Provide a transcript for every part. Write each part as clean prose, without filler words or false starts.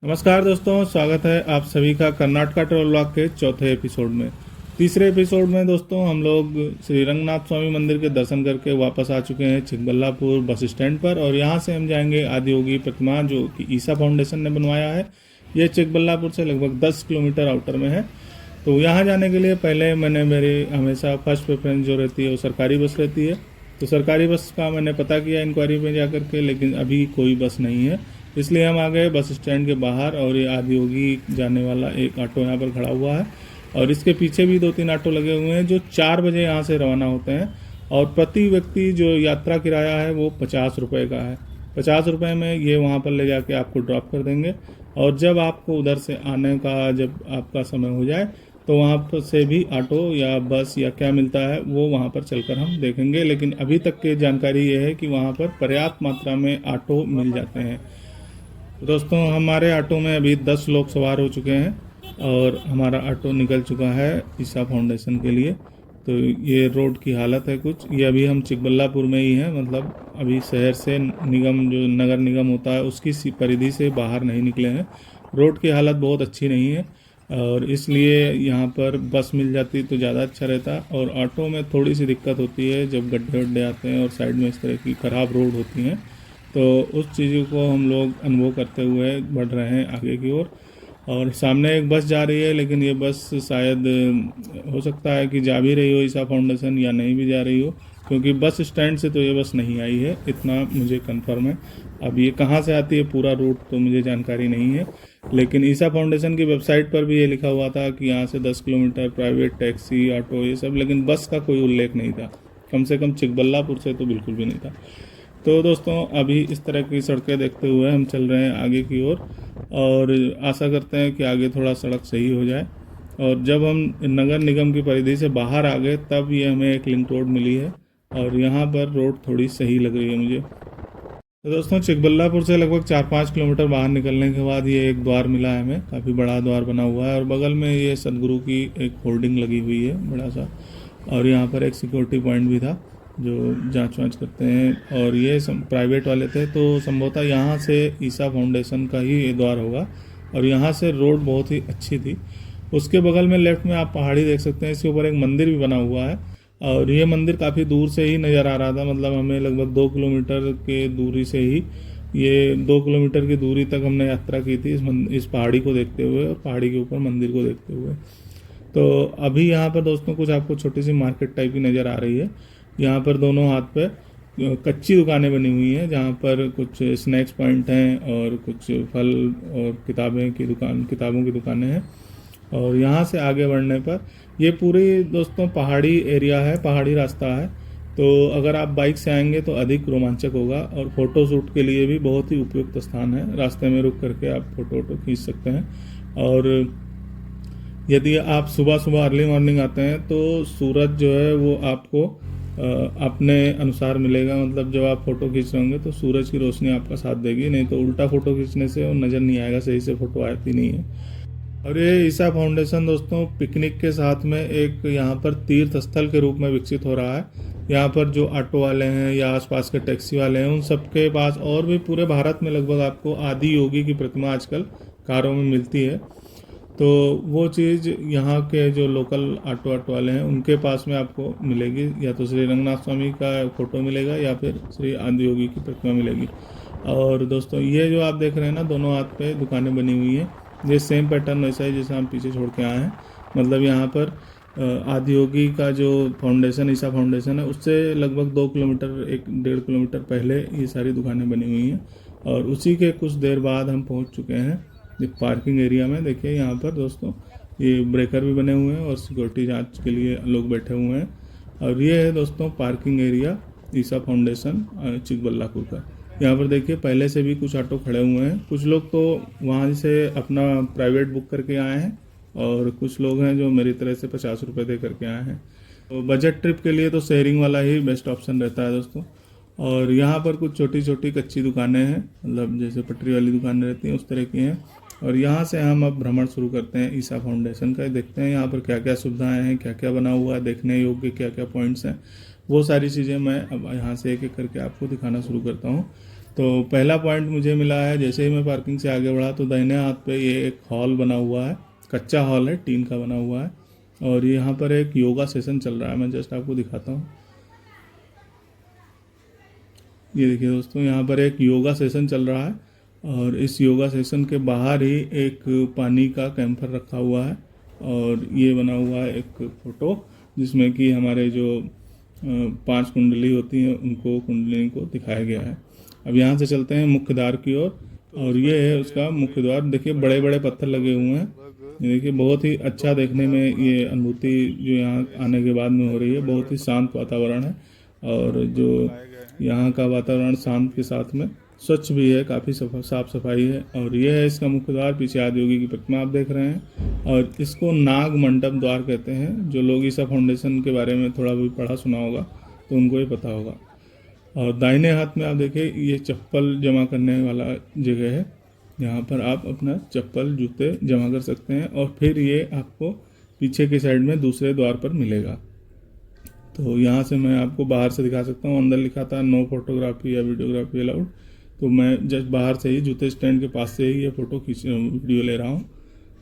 नमस्कार दोस्तों, स्वागत है आप सभी का कर्नाटका ट्रैवल ब्लॉग के चौथे एपिसोड में। तीसरे एपिसोड में दोस्तों हम लोग श्री रंगनाथ स्वामी मंदिर के दर्शन करके वापस आ चुके हैं चिकबल्लापुर बस स्टैंड पर, और यहाँ से हम जाएंगे आदियोगी प्रतिमा जो कि ईसा फाउंडेशन ने बनवाया है। ये चिकबल्लापुर से लगभग 10 किलोमीटर आउटर में है। तो यहाँ जाने के लिए पहले मेरी हमेशा फर्स्ट प्रेफरेंस जो रहती है वो सरकारी बस रहती है। तो सरकारी बस का मैंने पता किया इंक्वायरी में जा करके, लेकिन अभी कोई बस नहीं है। इसलिए हम आ गए बस स्टैंड के बाहर, और ये आदियोगी जाने वाला एक ऑटो यहाँ पर खड़ा हुआ है, और इसके पीछे भी 2-3 ऑटो लगे हुए हैं जो 4 बजे यहाँ से रवाना होते हैं। और प्रति व्यक्ति जो यात्रा किराया है वो 50 रुपये का है। 50 रुपये में ये वहाँ पर ले जाके आपको ड्रॉप कर देंगे, और जब आपको उधर से आने का जब आपका समय हो जाए तो वहाँ पर से भी ऑटो या बस या क्या मिलता है वो वहाँ पर चलकर हम देखेंगे। लेकिन अभी तक की जानकारी ये है कि वहाँ पर पर्याप्त मात्रा में ऑटो मिल जाते हैं। दोस्तों, हमारे ऑटो में अभी 10 लोग सवार हो चुके हैं, और हमारा ऑटो निकल चुका है ईसा फाउंडेशन के लिए। तो ये रोड की हालत है कुछ, ये अभी हम चिकबल्लापुर में ही हैं, मतलब अभी शहर से निगम जो नगर निगम होता है उसकी परिधि से बाहर नहीं निकले हैं। रोड की हालत बहुत अच्छी नहीं है, और इसलिए यहाँ पर बस मिल जाती तो ज़्यादा अच्छा रहता। और ऑटो में थोड़ी सी दिक्कत होती है जब गड्ढे वड्ढे आते हैं और साइड में इस तरह की ख़राब रोड होती हैं, तो उस चीज़ों को हम लोग अनुभव करते हुए बढ़ रहे हैं आगे की ओर। और सामने एक बस जा रही है, लेकिन ये बस शायद हो सकता है कि जा भी रही हो ईसा फाउंडेशन या नहीं भी जा रही हो, क्योंकि बस स्टैंड से तो ये बस नहीं आई है, इतना मुझे कंफर्म है। अब ये कहाँ से आती है पूरा रूट तो मुझे जानकारी नहीं है, लेकिन ईसा फाउंडेशन की वेबसाइट पर भी ये लिखा हुआ था कि यहाँ से 10 किलोमीटर प्राइवेट टैक्सी ऑटो ये सब, लेकिन बस का कोई उल्लेख नहीं था। कम से कम चिकबल्लापुर से तो बिल्कुल भी नहीं था। तो दोस्तों, अभी इस तरह की सड़कें देखते हुए हम चल रहे हैं आगे की ओर, और आशा करते हैं कि आगे थोड़ा सड़क सही हो जाए। और जब हम नगर निगम की परिधि से बाहर आ गए तब ये हमें एक लिंक रोड मिली है, और यहाँ पर रोड थोड़ी सही लग रही है मुझे। तो दोस्तों, चिकबल्लापुर से लगभग 4-5 किलोमीटर बाहर निकलने के बाद ये एक द्वार मिला है हमें, काफ़ी बड़ा द्वार बना हुआ है, और बगल में ये सदगुरु की एक होर्डिंग लगी हुई है बड़ा सा, और यहाँ पर एक सिक्योरिटी पॉइंट भी था जो जांच वाँच करते हैं, और ये प्राइवेट वाले थे। तो संभवतः यहाँ से ईसा फाउंडेशन का ही ये द्वार होगा, और यहाँ से रोड बहुत ही अच्छी थी। उसके बगल में लेफ्ट में आप पहाड़ी देख सकते हैं, इसके ऊपर एक मंदिर भी बना हुआ है, और ये मंदिर काफ़ी दूर से ही नज़र आ रहा था, मतलब हमें लगभग 2 किलोमीटर के दूरी से ही, ये 2 किलोमीटर की दूरी तक हमने यात्रा की थी इस पहाड़ी को देखते हुए, और पहाड़ी के ऊपर मंदिर को देखते हुए। तो अभी यहाँ पर दोस्तों कुछ आपको छोटी सी मार्केट टाइप की नज़र आ रही है। यहाँ पर दोनों हाथ पे कच्ची दुकानें बनी हुई हैं, जहाँ पर कुछ स्नैक्स पॉइंट हैं और कुछ फल और किताबों की दुकानें हैं। और यहाँ से आगे बढ़ने पर ये पूरी दोस्तों पहाड़ी एरिया है, पहाड़ी रास्ता है। तो अगर आप बाइक से आएंगे तो अधिक रोमांचक होगा, और फ़ोटो शूट के लिए भी बहुत ही उपयुक्त स्थान है। रास्ते में रुक करके आप फ़ोटो खींच सकते हैं। और यदि आप सुबह सुबह अर्ली मॉर्निंग आते हैं तो सूरज जो है वो आपको अपने अनुसार मिलेगा, मतलब जब आप फ़ोटो खींच रहे होंगे तो सूरज की रोशनी आपका साथ देगी, नहीं तो उल्टा फ़ोटो खींचने से वो नज़र नहीं आएगा, सही से फ़ोटो आती नहीं है। और ये ईसा फाउंडेशन दोस्तों पिकनिक के साथ में एक यहाँ पर तीर्थ स्थल के रूप में विकसित हो रहा है। यहाँ पर जो ऑटो वाले हैं या आसपास के टैक्सी वाले हैं उन सबके पास, और भी पूरे भारत में लगभग आपको आदि योगी की प्रतिमा आजकल कारों में मिलती है। तो वो चीज़ यहाँ के जो लोकल ऑटो वाले हैं उनके पास में आपको मिलेगी, या तो श्री रंगनाथ स्वामी का फ़ोटो मिलेगा या फिर श्री आदि योगी की प्रतिमा मिलेगी। और दोस्तों, ये जो आप देख रहे हैं ना, दोनों हाथ पे दुकानें बनी हुई हैं, ये सेम पैटर्न वैसा ही जैसे हम पीछे छोड़ के आए हैं। मतलब यहाँ पर आदि योगी का जो फाउंडेशन ईसा फाउंडेशन है उससे लगभग 2 किलोमीटर 1-1.5 किलोमीटर पहले ये सारी दुकानें बनी हुई हैं, और उसी के कुछ देर बाद हम पहुँच चुके हैं ये पार्किंग एरिया में। देखिए यहाँ पर दोस्तों ये ब्रेकर भी बने हुए हैं, और सिक्योरिटी जांच के लिए लोग बैठे हुए हैं। और ये है दोस्तों पार्किंग एरिया ईसा फाउंडेशन चिकबल्लापुर का। यहाँ पर देखिए पहले से भी कुछ ऑटो खड़े हुए हैं, कुछ लोग तो वहाँ से अपना प्राइवेट बुक करके आए हैं, और कुछ लोग हैं जो मेरी तरह से 50 रुपये दे करके आए हैं। तो बजट ट्रिप के लिए तो शेयरिंग वाला ही बेस्ट ऑप्शन रहता है दोस्तों। और यहाँ पर कुछ छोटी छोटी कच्ची दुकानें हैं, मतलब जैसे पटरी वाली दुकानें रहती हैं उस तरह की हैं। और यहाँ से हम अब भ्रमण शुरू करते हैं ईसा फाउंडेशन का, देखते हैं यहाँ पर क्या क्या सुविधाएं हैं, क्या क्या बना हुआ है, देखने योग्य क्या क्या पॉइंट्स हैं। वो सारी चीज़ें मैं अब यहाँ से एक एक करके आपको दिखाना शुरू करता हूँ। तो पहला पॉइंट मुझे मिला है, जैसे ही मैं पार्किंग से आगे बढ़ा तो दाहिने हाथ पे ये एक हॉल बना हुआ है, कच्चा हॉल है, टीन का बना हुआ है, और यहाँ पर एक योगा सेशन चल रहा है। मैं जस्ट आपको दिखाता हूँ। ये देखिए दोस्तों, यहाँ पर एक योगा सेशन चल रहा है, और इस योगा सेशन के बाहर ही एक पानी का कैंपर रखा हुआ है, और ये बना हुआ है एक फ़ोटो जिसमें कि हमारे जो 5 कुंडली होती हैं उनको, कुंडली को दिखाया गया है। अब यहाँ से चलते हैं मुख्य द्वार की ओर, और ये है उसका मुख्य द्वार। देखिए बड़े बड़े पत्थर लगे हुए हैं। ये देखिए बहुत ही अच्छा देखने में ये अनुभूति जो यहाँ आने के बाद में हो रही है। बहुत ही शांत वातावरण है, और जो यहाँ का वातावरण शांत के साथ में स्वच्छ भी है, काफ़ी साफ सफाई है। और ये है इसका मुख्य द्वार। पीछे आदियोगी की प्रतिमा आप देख रहे हैं, और इसको नाग मंडप द्वार कहते हैं। जो लोग ईसा फाउंडेशन के बारे में थोड़ा भी पढ़ा सुना होगा तो उनको ये पता होगा। और दाहिने हाथ में आप देखिए ये चप्पल जमा करने वाला जगह है। यहाँ पर आप अपना चप्पल जूते जमा कर सकते हैं, और फिर ये आपको पीछे की साइड में दूसरे द्वार पर मिलेगा। तो यहाँ से मैं आपको बाहर से दिखा सकता हूँ। अंदर लिखा था नो फोटोग्राफी या वीडियोग्राफी अलाउड, तो मैं जस्ट बाहर से ही जूते स्टैंड के पास से ही ये फ़ोटो वीडियो ले रहा हूँ,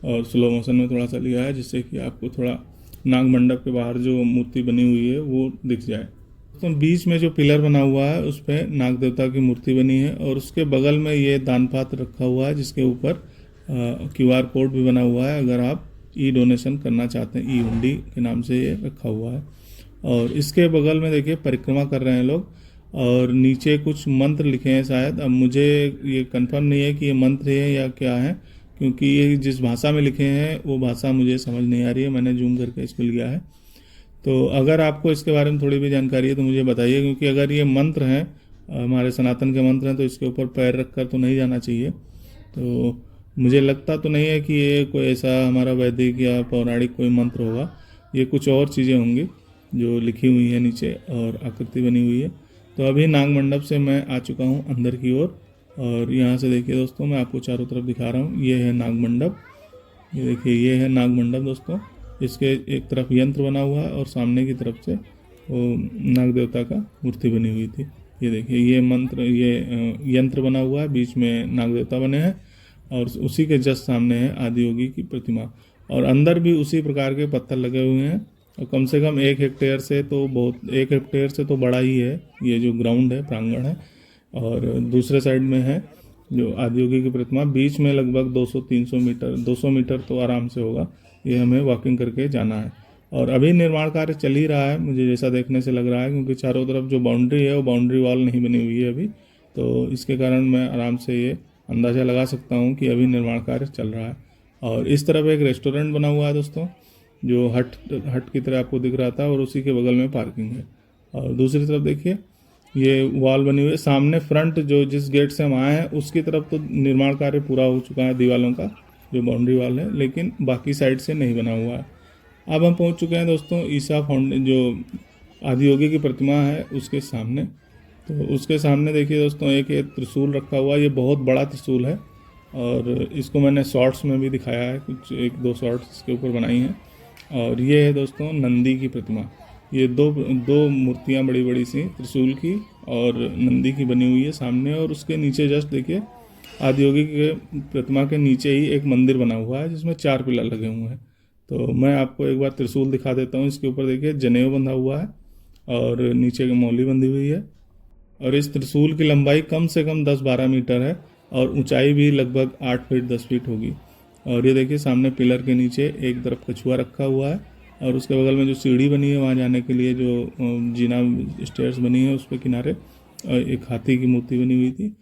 और स्लो मोशन में थोड़ा सा लिया है जिससे कि आपको थोड़ा नाग मंडप के बाहर जो मूर्ति बनी हुई है वो दिख जाए। तो बीच में जो पिलर बना हुआ है उस पर नाग देवता की मूर्ति बनी है, और उसके बगल में ये दान पात्र रखा हुआ है जिसके ऊपर QR कोड भी बना हुआ है। अगर आप ई डोनेशन करना चाहते हैं, ई हुंडी के नाम से ये रखा हुआ है। और इसके बगल में देखिए परिक्रमा कर रहे हैं लोग, और नीचे कुछ मंत्र लिखे हैं शायद। अब मुझे ये कंफर्म नहीं है कि ये मंत्र है या क्या है, क्योंकि ये जिस भाषा में लिखे हैं वो भाषा मुझे समझ नहीं आ रही है। मैंने जूम करके इसको लिया है। तो अगर आपको इसके बारे में थोड़ी भी जानकारी है तो मुझे बताइए, क्योंकि अगर ये मंत्र हैं, हमारे सनातन के मंत्र हैं, तो इसके ऊपर पैर रख कर तो नहीं जाना चाहिए। तो मुझे लगता तो नहीं है कि ये कोई ऐसा हमारा वैदिक या पौराणिक कोई मंत्र होगा। ये कुछ और चीज़ें होंगी जो लिखी हुई है नीचे, और आकृति बनी हुई है। तो अभी नाग मंडप से मैं आ चुका हूँ अंदर की ओर, और यहाँ से देखिए दोस्तों, मैं आपको चारों तरफ दिखा रहा हूँ। ये है नाग मंडप। ये देखिए ये है नाग मंडप दोस्तों। इसके एक तरफ यंत्र बना हुआ है, और सामने की तरफ से वो नाग देवता का मूर्ति बनी हुई थी। ये देखिए ये मंत्र, ये यंत्र बना हुआ है, बीच में नाग देवता बने हैं, और उसी के जस्ट सामने है आदियोगी की प्रतिमा। और अंदर भी उसी प्रकार के पत्थर लगे हुए हैं, और कम से कम 1 हेक्टेयर से तो बहुत, 1 हेक्टेयर से तो बड़ा ही है ये जो ग्राउंड है, प्रांगण है। और दूसरे साइड में है जो आदियोगी की प्रतिमा। बीच में लगभग 200-300 मीटर, 200 मीटर तो आराम से होगा। ये हमें वॉकिंग करके जाना है, और अभी निर्माण कार्य चल ही रहा है मुझे जैसा देखने से लग रहा है, क्योंकि चारों तरफ जो बाउंड्री है वो बाउंड्री वॉल नहीं बनी हुई है अभी। तो इसके कारण मैं आराम से ये अंदाज़ा लगा सकता हूँ कि अभी निर्माण कार्य चल रहा है। और इस तरफ एक रेस्टोरेंट बना हुआ है दोस्तों, जो हट की तरह आपको दिख रहा था, और उसी के बगल में पार्किंग है। और दूसरी तरफ देखिए ये वॉल बनी हुई है। सामने फ्रंट जो जिस गेट से हम आए हैं उसकी तरफ तो निर्माण कार्य पूरा हो चुका है दीवालों का, जो बाउंड्री वॉल है, लेकिन बाकी साइड से नहीं बना हुआ है। अब हम पहुंच चुके हैं दोस्तों ईसा जो आदियोगी की प्रतिमा है उसके सामने। तो उसके सामने देखिए दोस्तों एक त्रिशूल रखा हुआ है। ये बहुत बड़ा त्रिशूल है, और इसको मैंने शॉर्ट्स में भी दिखाया है, कुछ 1-2 शॉर्ट्स इसके ऊपर बनाई हैं। और ये है दोस्तों नंदी की प्रतिमा। ये दो मूर्तियाँ बड़ी बड़ी सी त्रिशूल की और नंदी की बनी हुई है सामने, और उसके नीचे जस्ट देखिए आदियोगी के प्रतिमा के नीचे ही एक मंदिर बना हुआ है जिसमें 4 पिलर लगे हुए हैं। तो मैं आपको एक बार त्रिशूल दिखा देता हूँ। इसके ऊपर देखिए जनेऊ बंधा हुआ है, और नीचे की मौली बंधी हुई है, और इस त्रिशूल की लंबाई कम से कम 10-12 मीटर है, और ऊंचाई भी लगभग 8 फीट 10 फीट होगी। और ये देखिए सामने पिलर के नीचे एक तरफ कछुआ रखा हुआ है, और उसके बगल में जो सीढ़ी बनी है वहाँ जाने के लिए जो जीना स्टेयर्स बनी है उस पर किनारे एक हाथी की मूर्ति बनी हुई थी,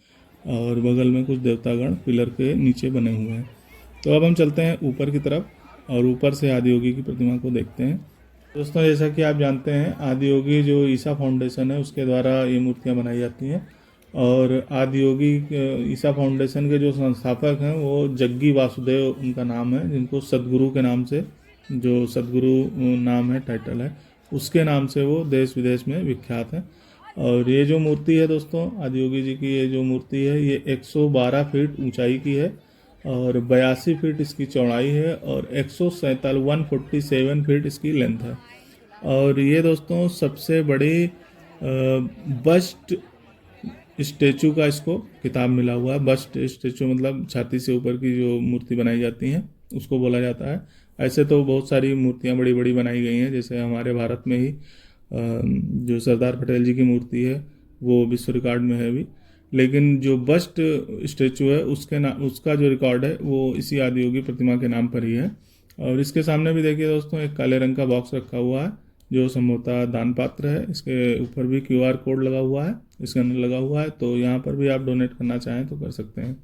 और बगल में कुछ देवतागण पिलर के नीचे बने हुए हैं। तो अब हम चलते हैं ऊपर की तरफ, और ऊपर से आदियोगी की प्रतिमा को देखते हैं। दोस्तों जैसा कि आप जानते हैं आदियोगी जो ईसा फाउंडेशन है उसके द्वारा ये मूर्तियाँ बनाई जाती हैं, और आदियोगी ईसा फाउंडेशन के जो संस्थापक हैं वो जग्गी वासुदेव उनका नाम है, जिनको सदगुरु के नाम से, जो सदगुरु नाम है, टाइटल है, उसके नाम से वो देश विदेश में विख्यात है। और ये जो मूर्ति है दोस्तों आदियोगी जी की, ये जो मूर्ति है ये 112 फीट ऊंचाई की है, और 82 फीट इसकी चौड़ाई है, और 147 फीट इसकी लेंथ है। और ये दोस्तों सबसे बड़ी बस्ट स्टेचू का इसको किताब मिला हुआ है। बस्ट स्टेचू मतलब छाती से ऊपर की जो मूर्ति बनाई जाती हैं उसको बोला जाता है। ऐसे तो बहुत सारी मूर्तियां बड़ी बड़ी बनाई गई हैं, जैसे हमारे भारत में ही जो सरदार पटेल जी की मूर्ति है वो विश्व रिकॉर्ड में है अभी। लेकिन जो बस्ट स्टेचू है उसका जो रिकॉर्ड है वो इसी आदियोगी प्रतिमा के नाम पर ही है। और इसके सामने भी देखिए दोस्तों एक काले रंग का बॉक्स रखा हुआ है जो संभवतः दान पात्र है। इसके ऊपर भी QR कोड लगा हुआ है, स्कैनर लगा हुआ है, तो यहाँ पर भी आप डोनेट करना चाहें तो कर सकते हैं।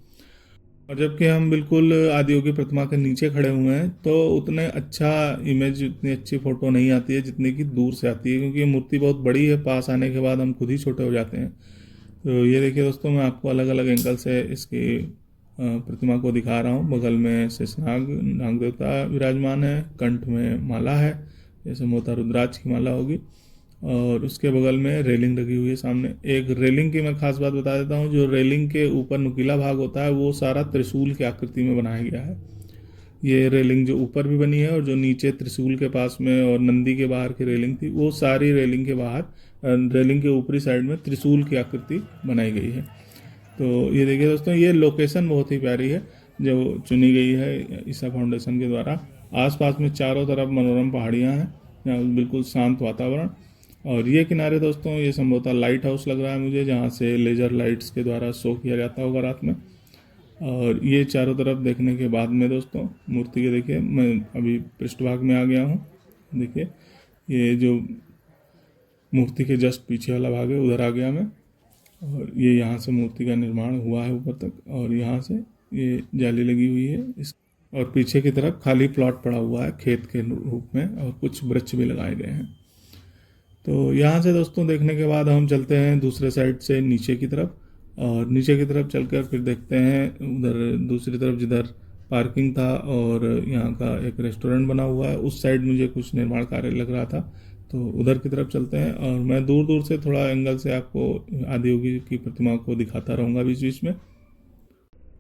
और जबकि हम बिल्कुल आदियोगी प्रतिमा के नीचे खड़े हुए हैं तो उतने अच्छा इमेज, उतनी अच्छी फोटो नहीं आती है जितनी कि दूर से आती है, क्योंकि ये मूर्ति बहुत बड़ी है। पास आने के बाद हम खुद ही छोटे हो जाते हैं। तो ये देखिए दोस्तों, मैं आपको अलग अलग एंगल से इसकी प्रतिमा को दिखा रहा हूँ। बगल में शेषनाग नाग देवता विराजमान है, कंठ में माला है जैसे मोता रुद्राक्ष की माला होगी, और उसके बगल में रेलिंग लगी हुई है। सामने एक रेलिंग की मैं खास बात बता देता हूँ, जो रेलिंग के ऊपर नुकीला भाग होता है वो सारा त्रिशूल की आकृति में बनाया गया है। ये रेलिंग जो ऊपर भी बनी है और जो नीचे त्रिशूल के पास में और नंदी के बाहर की रेलिंग थी, वो सारी रेलिंग के बाहर, रेलिंग के ऊपरी साइड में त्रिशूल की आकृति बनाई गई है। तो ये देखिए दोस्तों, ये लोकेशन बहुत ही प्यारी है जो चुनी गई है ईसा फाउंडेशन के द्वारा। आसपास में चारों तरफ मनोरम पहाड़ियाँ हैं, यहाँ बिल्कुल शांत वातावरण। और ये किनारे दोस्तों, ये संभवतः लाइट हाउस लग रहा है मुझे, जहाँ से लेज़र लाइट्स के द्वारा शो किया जाता होगा रात में। और ये चारों तरफ देखने के बाद में दोस्तों मूर्ति के देखिए, मैं अभी पृष्ठभाग में आ गया हूँ। देखिए ये जो मूर्ति के जस्ट पीछे वाला भाग है उधर आ गया मैं, और ये यहाँ से मूर्ति का निर्माण हुआ है ऊपर तक, और यहाँ से ये जाली लगी हुई है इस, और पीछे की तरफ खाली प्लॉट पड़ा हुआ है खेत के रूप में, और कुछ वृक्ष भी लगाए गए हैं। तो यहाँ से दोस्तों देखने के बाद हम चलते हैं दूसरे साइड से नीचे की तरफ, और नीचे की तरफ चलकर फिर देखते हैं उधर दूसरी तरफ जिधर पार्किंग था और यहाँ का एक रेस्टोरेंट बना हुआ है, उस साइड मुझे कुछ निर्माण कार्य लग रहा था, तो उधर की तरफ चलते हैं। और मैं दूर दूर से थोड़ा एंगल से आपको आदियोगी की प्रतिमा को दिखाता रहूँगा बीच बीच में।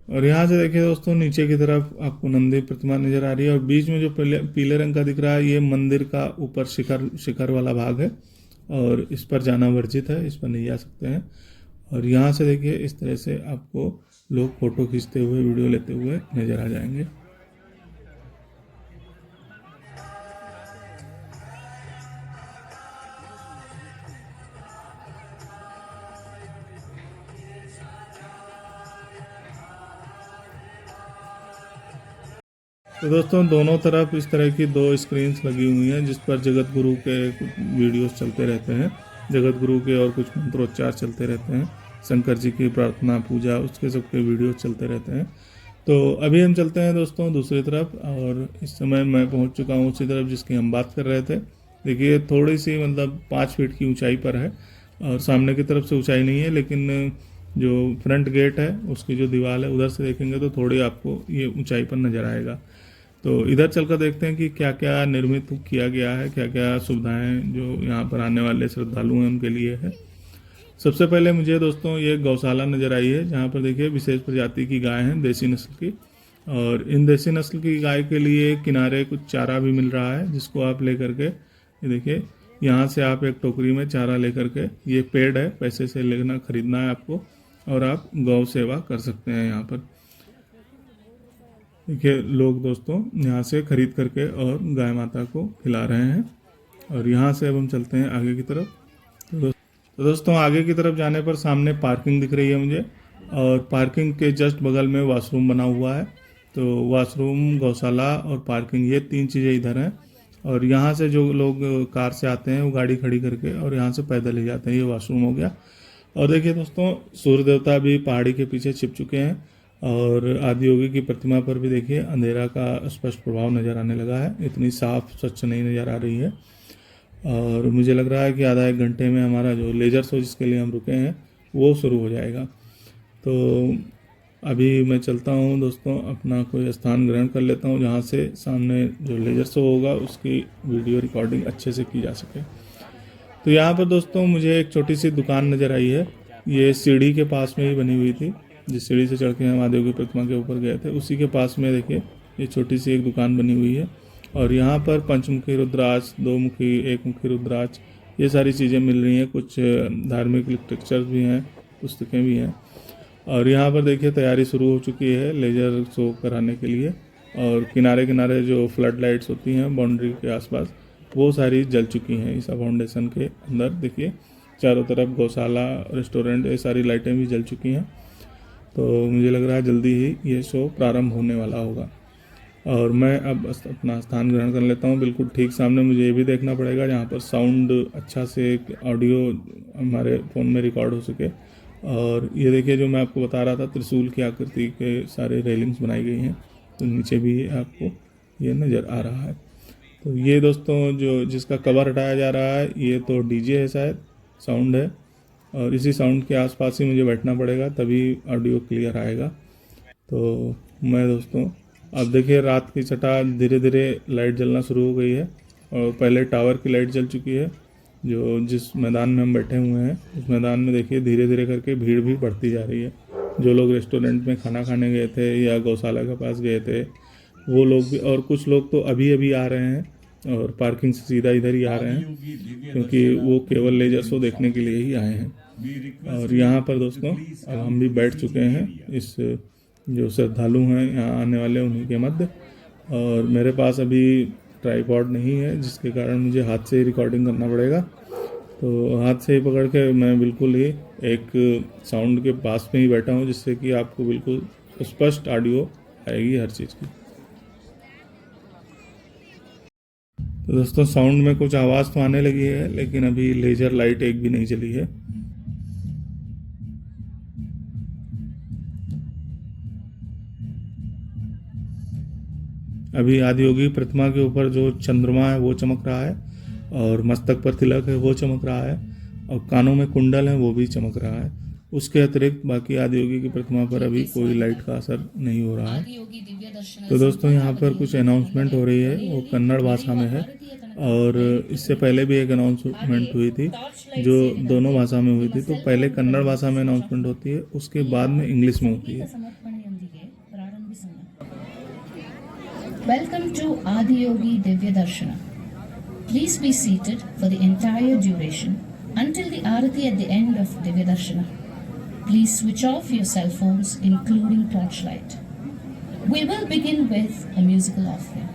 और यहाँ से देखिए दोस्तों, नीचे की तरफ आपको नंदी प्रतिमा नजर आ रही है, और बीच में जो पीले रंग का दिख रहा है ये मंदिर का ऊपर शिखर वाला भाग है, और इस पर जाना वर्जित है, इस पर नहीं जा सकते हैं। और यहाँ से देखिए इस तरह से आपको लोग फोटो खींचते हुए, वीडियो लेते हुए नजर आ जाएंगे। तो दोस्तों दोनों तरफ इस तरह की 2 स्क्रीन्स लगी हुई हैं जिस पर जगत गुरु के वीडियोस चलते रहते हैं, जगत गुरु के और कुछ मंत्रोच्चार चलते रहते हैं, शंकर जी की प्रार्थना पूजा उसके सबके वीडियोस चलते रहते हैं। तो अभी हम चलते हैं दोस्तों दूसरी तरफ, और इस समय मैं पहुंच चुका हूं उसी तरफ जिसकी हम बात कर रहे थे। देखिए थोड़ी सी मतलब 5 फीट की ऊंचाई पर है, और सामने की तरफ से ऊंचाई नहीं है, लेकिन जो फ्रंट गेट है उसकी जो दीवार है उधर से देखेंगे तो थोड़ी आपको ये ऊंचाई पर नज़र आएगा। तो इधर चलकर देखते हैं कि क्या क्या निर्मित किया गया है, क्या क्या सुविधाएं जो यहाँ पर आने वाले श्रद्धालु हैं उनके लिए है। सबसे पहले मुझे दोस्तों ये गौशाला नज़र आई है, जहाँ पर देखिए विशेष प्रजाति की गाय हैं, देसी नस्ल की, और इन देसी नस्ल की गाय के लिए किनारे कुछ चारा भी मिल रहा है जिसको आप लेकर के, ये देखिए यहाँ से आप एक टोकरी में चारा लेकर के, ये पेड़ है, पैसे से लेना खरीदना है आपको, और आप गौ सेवा कर सकते हैं यहाँ पर। देखिए लोग दोस्तों यहाँ से खरीद करके और गाय माता को खिला रहे हैं। और यहाँ से अब हम चलते हैं आगे की तरफ। तो दोस्तों आगे की तरफ जाने पर सामने पार्किंग दिख रही है मुझे, और पार्किंग के जस्ट बगल में वॉशरूम बना हुआ है। तो वॉशरूम, गौशाला और पार्किंग, ये 3 चीज़ें इधर हैं। और यहाँ से जो लोग कार से आते हैं वो गाड़ी खड़ी करके और यहाँ से पैदल ही जाते हैं। ये वॉशरूम हो गया। और देखिए दोस्तों, सूर्य देवता भी पहाड़ी के पीछे छिप चुके हैं, और आदियोगी की प्रतिमा पर भी देखिए अंधेरा का स्पष्ट प्रभाव नज़र आने लगा है, इतनी साफ स्वच्छ नहीं नज़र आ रही है। और मुझे लग रहा है कि आधा 1 घंटे में हमारा जो लेज़र शो जिसके लिए हम रुके हैं वो शुरू हो जाएगा। तो अभी मैं चलता हूँ दोस्तों, अपना कोई स्थान ग्रहण कर लेता हूँ जहाँ से सामने जो लेज़र शो होगा उसकी वीडियो रिकॉर्डिंग अच्छे से की जा सके। तो यहाँ पर दोस्तों मुझे एक छोटी सी दुकान नज़र आई है, ये सीढ़ी के पास में ही बनी हुई थी। जिस सीढ़ी से चढ़ के हम आदियोगी प्रतिमा के ऊपर गए थे उसी के पास में देखिए ये छोटी सी एक दुकान बनी हुई है, और यहाँ पर पंचमुखी रुद्राक्ष, 2 मुखी, 1 मुखी रुद्राक्ष, ये सारी चीज़ें मिल रही हैं। कुछ धार्मिक लिटरेचर भी हैं, पुस्तकें भी हैं। और यहाँ पर देखिए तैयारी शुरू हो चुकी है लेज़र शो कराने के लिए, और किनारे किनारे जो फ्लड लाइट्स होती हैं बाउंड्री के आसपास वो सारी जल चुकी हैं। ईसा फाउंडेशन के अंदर देखिए चारों तरफ गौशाला, रेस्टोरेंट, ये सारी लाइटें भी जल चुकी हैं। तो मुझे लग रहा है जल्दी ही ये शो प्रारंभ होने वाला होगा। और मैं अब अपना स्थान ग्रहण कर लेता हूँ। बिल्कुल ठीक सामने मुझे ये भी देखना पड़ेगा जहाँ पर साउंड अच्छा से ऑडियो हमारे फ़ोन में रिकॉर्ड हो सके। और ये देखिए जो मैं आपको बता रहा था त्रिशूल की आकृति के सारे रेलिंग्स बनाई गई हैं, तो नीचे भी आपको ये नज़र आ रहा है। तो ये दोस्तों जो जिसका कवर हटाया जा रहा है ये तो डीजे है, शायद साउंड है, और इसी साउंड के आसपास ही मुझे बैठना पड़ेगा तभी ऑडियो क्लियर आएगा। तो मैं दोस्तों अब देखिए रात की छटा धीरे धीरे लाइट जलना शुरू हो गई है, और पहले टावर की लाइट जल चुकी है। जो जिस मैदान में हम बैठे हुए हैं उस मैदान में देखिए धीरे धीरे करके भीड़ भी बढ़ती जा रही है। जो लोग रेस्टोरेंट में खाना खाने गए थे या गौशाला के पास गए थे वो लोग भी, और कुछ लोग तो अभी अभी आ रहे हैं और पार्किंग से सीधा इधर ही आ रहे हैं, क्योंकि वो केवल लेजर शो देखने के लिए ही आए हैं। और यहाँ पर दोस्तों अब हम भी बैठ चुके हैं इस जो श्रद्धालु हैं यहाँ आने वाले उन्हीं के मध्य। और मेरे पास अभी ट्राइपॉड नहीं है जिसके कारण मुझे हाथ से ही रिकॉर्डिंग करना पड़ेगा। तो हाथ से ही पकड़ के मैं बिल्कुल ही एक साउंड के पास में ही बैठा हूँ, जिससे कि आपको बिल्कुल स्पष्ट ऑडियो आएगी हर चीज़ की। तो दोस्तों साउंड में कुछ आवाज़ तो आने लगी है, लेकिन अभी लेजर लाइट एक भी नहीं चली है। अभी आदियोगी प्रतिमा के ऊपर जो चंद्रमा है वो चमक रहा है, और मस्तक पर तिलक है वो चमक रहा है, और कानों में कुंडल है वो भी चमक रहा है। उसके अतिरिक्त बाकी आदियोगी की प्रतिमा पर अभी कोई लाइट का असर नहीं हो रहा है। तो दोस्तों यहाँ पर कुछ अनाउंसमेंट हो रही है, वो कन्नड़ भाषा में है, और इससे पहले भी एक अनाउंसमेंट हुई थी जो दोनों भाषा में हुई थी। तो पहले कन्नड़ भाषा में अनाउंसमेंट होती है, उसके बाद में इंग्लिश में होती है। Welcome to Adiyogi Divya Darshana. Please be seated for the entire duration until the Arati at the end of Divya Darshana. Please switch off your cell phones, including torchlight. We will begin with a musical offering.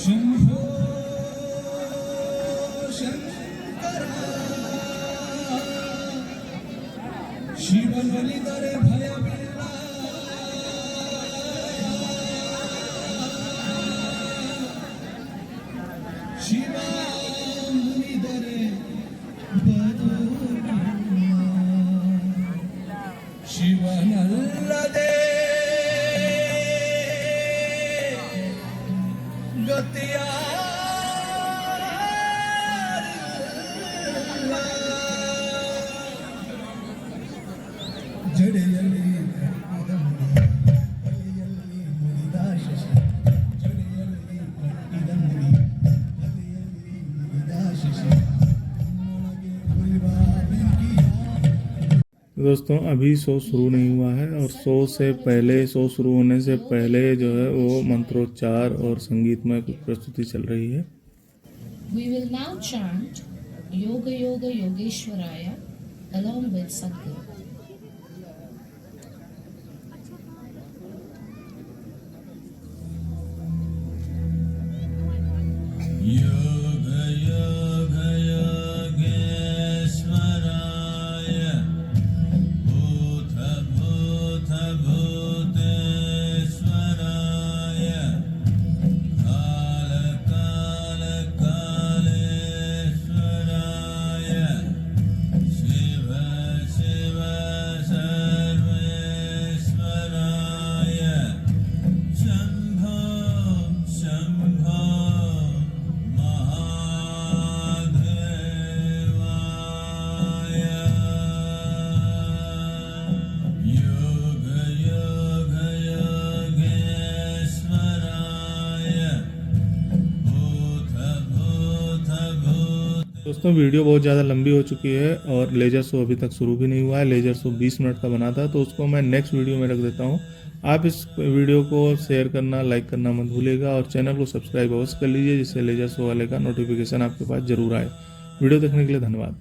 Shambho Shankar Shiv मुनिधर भय बिल्ला शिव मुनिधर शिव नल्लदे गतिया जड़ेयली अलियली मुनिदाशश जड़ेयली इदंगरी अलियली मुनिदाशश मनगे परिवार की। दोस्तों अभी show शुरू नहीं हुआ है, और शो शुरू होने से पहले जो है वो मंत्रोच्चार और संगीतमय कुछ प्रस्तुति चल रही है। We will now chant Yoga Yoga Yogeshwaraya along with Sadhguru. Yoga yoga योगेश्वराय भूत भूत भूतेश्वराय काल काल कालेश्वराय शिव शिव दोस्तों वीडियो बहुत ज़्यादा लंबी हो चुकी है और लेजर शो अभी तक शुरू भी नहीं हुआ है। लेजर शो 20 मिनट का बना था, तो उसको मैं नेक्स्ट वीडियो में रख देता हूँ। आप इस वीडियो को शेयर करना, लाइक करना मत भूलिएगा और चैनल को सब्सक्राइब अवश्य कर लीजिए, जिससे लेजर शो वाले का नोटिफिकेशन आपके पास जरूर आए। वीडियो देखने के लिए धन्यवाद।